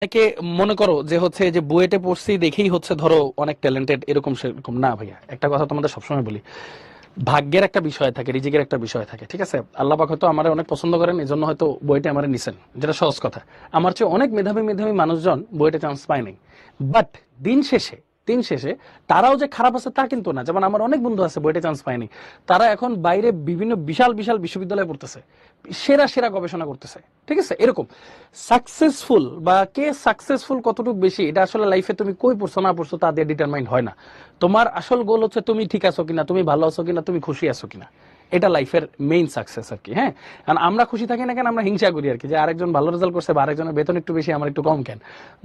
অনেকে মনে করো যে হচ্ছে যে বুয়েটে পড়ছি দেখেই হচ্ছে ধরো অনেক ট্যালেন্টেড, এরকম সেরকম না ভাইয়া। একটা কথা তোমাদের সবসময় বলি, ভাগ্যের একটা বিষয় থাকে, রিজিকের একটা বিষয় থাকে, ঠিক আছে? আল্লাহ পাক হয়তো আমার অনেক পছন্দ করেন, এই জন্য হয়তো বুয়েটে আমার নিছেন, যেটা সহজ কথা। আমার চেয়ে অনেক মেধাবী মেধাবী মানুষজন বুয়েটে চান্স পায় নাই। বাট দিন শেষে দিন শেষে তারাও যে খারাপ আছে তা কিন্তু না। যেমন আমার অনেক বন্ধু আছে বুয়েটে চান্স পায়নি, তারা এখন বাইরে বিভিন্ন বিশাল বিশাল বিশ্ববিদ্যালয়ে পড়তেছে, সেরা সেরা গবেষণা করতেছে, ঠিক আছে? এরকম সাকসেসফুল বা কে সাকসেসফুল কতটুকু বেশি, এটা আসলে লাইফে তুমি কই পড়ছো না পড়ছো তা দিয়ে ডিটারমাইন্ড হয় না। তোমার আসল গোল হচ্ছে তুমি ঠিক আছো কিনা, তুমি ভালো আছো কিনা, তুমি খুশি আছো কিনা। এটা লাইফের মেইন সাকসেস আর কি। হ্যাঁ, কারণ আমরা খুশি থাকি না কেন, আমরা হিংসা করি আর কি, যে আরেকজন ভালো রেজাল্ট করছে বা আরেকজনের বেতন একটু বেশি, আমার একটু কম কেন।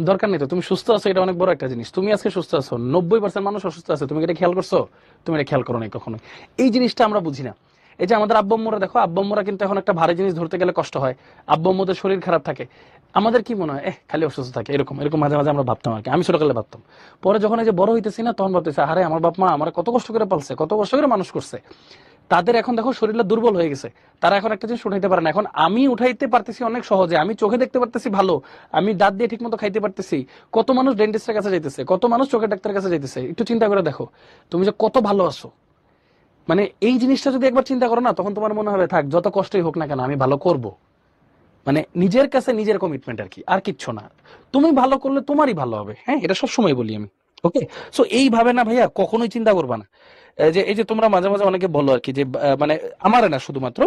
দরকার নেই তো, তুমি সুস্থ আছো, এটা অনেক বড় একটা জিনিস। তুমি আজকে সুস্থ আছো, 90% মানুষ অসুস্থ আছে, তুমি এটা খেয়াল করছো? তুমি এটা খেয়াল করো নাই কখনোই। এই জিনিসটা আমরা বুঝি না। এই যে আমাদের আব্বাম্মুরা দেখো, আব্বাম্মুরা কিন্তু এখন একটা ভারী জিনিস ধরতে গেলে কষ্ট হয়, আব্বাম্মুদের শরীর খারাপ থাকে। আমাদের কি মনে হয়, খালি অসুস্থ থাকে, এরকম এরকম মাঝে মাঝে আমরা ভাবতাম আর কি, আমি ছোটকালে ভাবতাম। পরে যখন এই যে বড় হইতেছি না, তখন ভাবতেছি আরে আমার বাপ মা আমার কত কষ্ট করে পালছে, কত কষ্ট করে মানুষ করছে। তাদের এখন দেখো শরীরটা দুর্বল হয়ে গেছে, তারা এখন একটা জিনিস উঠাইতে পারে না। এখন আমি উঠাইতে পারতেছি অনেক সহজে, আমি চোখে দেখতে পারতেছি ভালো, আমি দাঁত দিয়ে ঠিক মতো খাইতে পারতেছি। কত মানুষ ডেন্টিস্টের কাছে যাইতেছে, কত মানুষ চোখের ডাক্তারের কাছে যাইতেছে। একটু চিন্তা করে দেখো তুমি যে কত ভালো আছো। মানে এই জিনিসটা যদি একবার চিন্তা করো না, তখন তোমার মনে হবে থাক যত কষ্টই হোক না কেন আমি ভালো করব। মানে নিজের কাছে নিজের কমিটমেন্ট আর কি, আর কিচ্ছু না। তুমি ভালো করলে তোমারই ভালো হবে, হ্যাঁ, এটা সবসময় বলি আমি। ওকে, সো এইভাবে না ভাইয়া কখনোই চিন্তা করবা না। এই যে তোমরা মাঝে মাঝে অনেকে বলো আর কি যে মানে আমার না শুধুমাত্র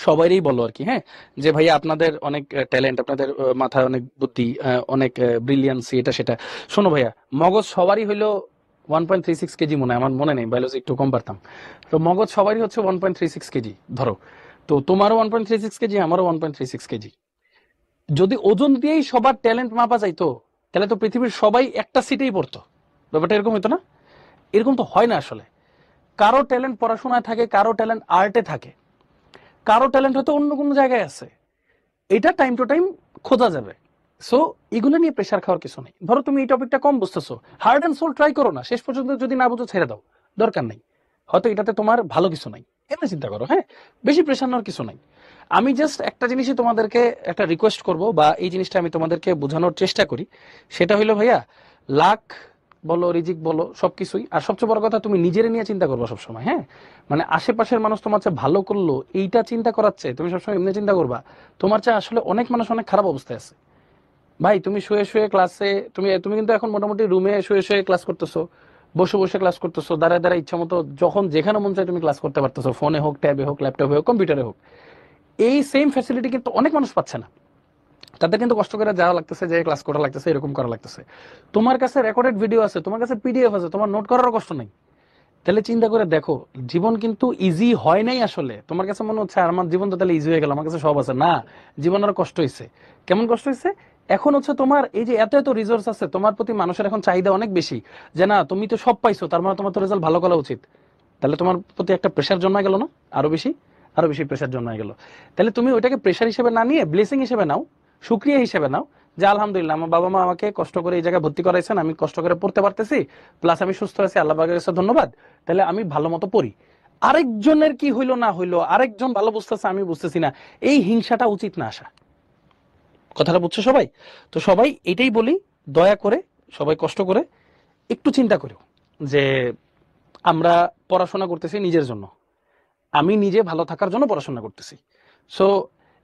সবাইরই বলো আর কি, হ্যাঁ, যে ভাইয়া আপনাদের অনেক ট্যালেন্ট, আপনাদের মাথায় অনেক বুদ্ধি, অনেক ব্রিলিয়ান্সি, এটা সেটা। শোনো ভাইয়া, মগজ সবারই হইলো 1.36 কেজি, মনে হয়, আমার মনে নেই, বায়োলজি একটু কম পারতাম। তো মগজ সবারই হচ্ছে 1.36 কেজি ধরো। তো তোমারও 1.36 কেজি, আমারও 1.36 কেজি। যদি ওজন দিয়েই সবার ট্যালেন্ট মাপা যাইতো, তাহলে তো পৃথিবীর সবাই একটা সিটেই পড়তো। ব্যাপারটা এরকম হতো না? এরকম তো হয় না আসলে। কারো ট্যালেন্ট পড়াশোনায় থাকে, কারো ট্যালেন্ট আর্টে থাকে, কারো ট্যালেন্ট হয়তো অন্য কোনো জায়গায় আছে। এটা টাইম টু টাইম খোঁজা যাবে। সো এগুলো নিয়ে প্রেশার খাওয়ার কিছু নেই। ধরো তুমি এই টপিকটা কম বুঝতেছো, হার্ড অ্যান্ড সোল ট্রাই করো না, শেষ পর্যন্ত যদি না বুঝো ছেড়ে দাও, দরকার নেই। হয়তো এটাতে তোমার ভালো কিছু নাই, এমনি চিন্তা করো। হ্যাঁ, বেশি প্রেশার নেওয়ার কিছু নাই। আমি জাস্ট একটা জিনিসই তোমাদেরকে একটা রিকোয়েস্ট করব, বা এই জিনিসটা আমি তোমাদেরকে বোঝানোর চেষ্টা করি। সেটা হইলো ভাইয়া, লাক বলো, রিজিক বলো, সবকিছুই, আর সবচেয়ে বড় কথা তুমি নিজের নিয়ে চিন্তা করবা সবসময়। হ্যাঁ, মানে আশেপাশের মানুষ তোমার চেয়ে ভালো করলো এইটা চিন্তা করাচ্ছে, তুমি সবসময় এমনি চিন্তা করবা তোমার চেয়ে আসলে অনেক মানুষ অনেক খারাপ অবস্থায় আছে। ভাই তুমি শুয়ে শুয়ে ক্লাসে, তুমি তুমি কিন্তু এখন মোটামুটি রুমে শুয়ে শুয়ে ক্লাস করতেছো, বসে বসে ক্লাস করতেছো, দাঁড়ায় দাঁড়ায় ইচ্ছা মতো যখন যেখানে মন চায় তুমি ক্লাস করতে পারতেছো, ফোনে হোক, ট্যাবে হোক, ল্যাপটপে হোক, কম্পিউটারে হোক। এই সেম ফ্যাসিলিটি কিন্তু অনেক মানুষ পাচ্ছে না। তাদের কিন্তু কষ্ট করে যাওয়া লাগতেছে, যে ক্লাস করা লাগতেছে, এরকম করা লাগতেছে। তোমার কাছে রেকর্ডেড ভিডিও আছে, তোমার কাছে পিডিএফ আছে, তোমার নোট করারও কষ্ট নাই। তাহলে চিন্তা করে দেখো, জীবন কিন্তু ইজি হয় নাই আসলে। তোমার কাছে মনে হচ্ছে আর আমার জীবন তো তাহলে ইজি হয়ে গেল, আমার কাছে সব আছে, না, জীবন আরো কষ্ট হয়েছে। কেমন কষ্ট হয়েছে? এখন হচ্ছে তোমার এই যে এত এত রিসোর্স আছে, তোমার প্রতি মানুষের এখন চাহিদা অনেক বেশি, যে না তুমি তো সব পাইছো, তার মানে তোমার তো রেজাল্ট ভালো করা উচিত। তাহলে তোমার প্রতি একটা প্রেশার জন্মায় গেল না? আরো বেশি, আরো বেশি প্রেশার জন্মায় গেল। তাহলে তুমি ওইটাকে প্রেশার হিসেবে না নিয়ে ব্লেসিং হিসেবে নাও, সুক্রিয়া হিসেবে নাও, যে আলহামদুলিল্লাহ আমার বাবা মা আমাকে কষ্ট করে এই জায়গায় ভর্তি করাইছেন, আমি কষ্ট করে পড়তে পারতেছি, প্লাস আমি সুস্থ আছি, আল্লাহ পাকের কাছে ধন্যবাদ। তাহলে আমি ভালো মতো পড়ি। আরেকজনের কি হইলো না হইলো, আরেকজন ভালো বুঝতেছে আমি বুঝতেছি না, এই হিংসাটা উচিত না আসা। কথাটা বুঝছো সবাই? তো সবাই এটাই বলি, দয়া করে সবাই কষ্ট করে একটু চিন্তা করো যে আমরা পড়াশোনা করতেছি নিজের জন্য, আমি নিজে ভালো থাকার জন্য পড়াশোনা করতেছি। সো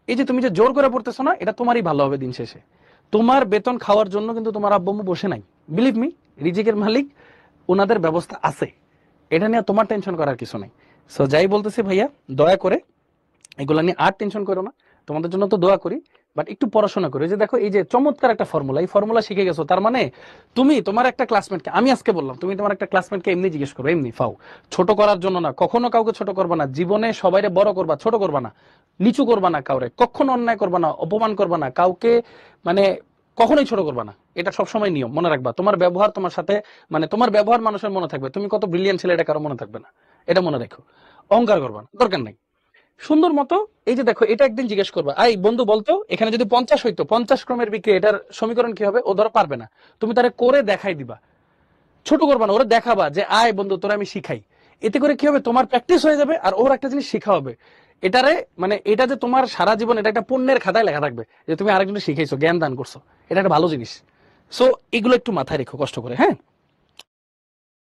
এই যে তুমি যে জোর করে পড়তেছো না, এটা তোমারই ভালো হবে দিন শেষে। তোমার বেতন খাওয়ার জন্য কিন্তু তোমার আব্বু আম্মু বসে নাই। বিলিভ মি, রিজিকের মালিক, ওনাদের ব্যবস্থা আছে। এটা নিয়ে তোমার টেনশন করার কিছু নাই। সো যাই বলতেছি ভাইয়া, দয়া করে এগুলা নিয়ে আর টেনশন করো না। তোমাদের জন্য তো দোয়া করি, বাট একটু পড়াশোনা করো। এই যে দেখো, এই যে চমৎকার একটা ফর্মুলা, এই ফর্মুলা শিখে গেছো, তার মানে তুমি তোমার একটা ক্লাসমেটকে, আমি আজকে বললাম, তুমি তোমার একটা ক্লাসমেটকে এমনি জিজ্ঞেস করো, এমনি ফাও, ছোট করার জন্য না, কখনো কাউকে ছোট করবা না, জীবনে সবাইরে বড় করবা, ছোট করবা না, নিচু করবা না, কাউরে কখনো অন্যায় করবা না, অপমান করবা না কাউকে, মানে কখনোই ছোট করবা না। এটা সবসময় নিয়ম মনে রাখবা। তোমার ব্যবহার তোমার সাথে, মানে তোমার ব্যবহার মানুষের মনে থাকবে, তুমি কত ব্রিলিয়ান্ট ছেলে এটা কারো মনে থাকবে না। এটা মনে রেখো। অহংকার করবা না, দরকার নাই। সুন্দর মতো, এই যে দেখো, এটা একদিন জিজ্ঞেস করবা, আই বন্ধু বলতো এখানে যদি 50 হইতো, 50 ক্রমের বিক্রি, এটার সমীকরণ কি হবে? ও ধরো পারবে না, তুমি তারে করে দেখাই দিবা। ছোট করবা না, ওরা দেখাবা যে আয় বন্ধু তোরা আমি শিখাই। এতে করে কি হবে? তোমার প্র্যাকটিস হয়ে যাবে, আর ওর একটা জিনিস শেখা হবে। এটারে মানে এটা যে তোমার সারা জীবন এটা একটা পুণ্যের খাতায় লেখা থাকবে যে তুমি আরেকজনকে শিখাইছো, জ্ঞান দান করছো, এটা একটা ভালো জিনিস। সো এগুলো একটু মাথায় রেখো কষ্ট করে, হ্যাঁ।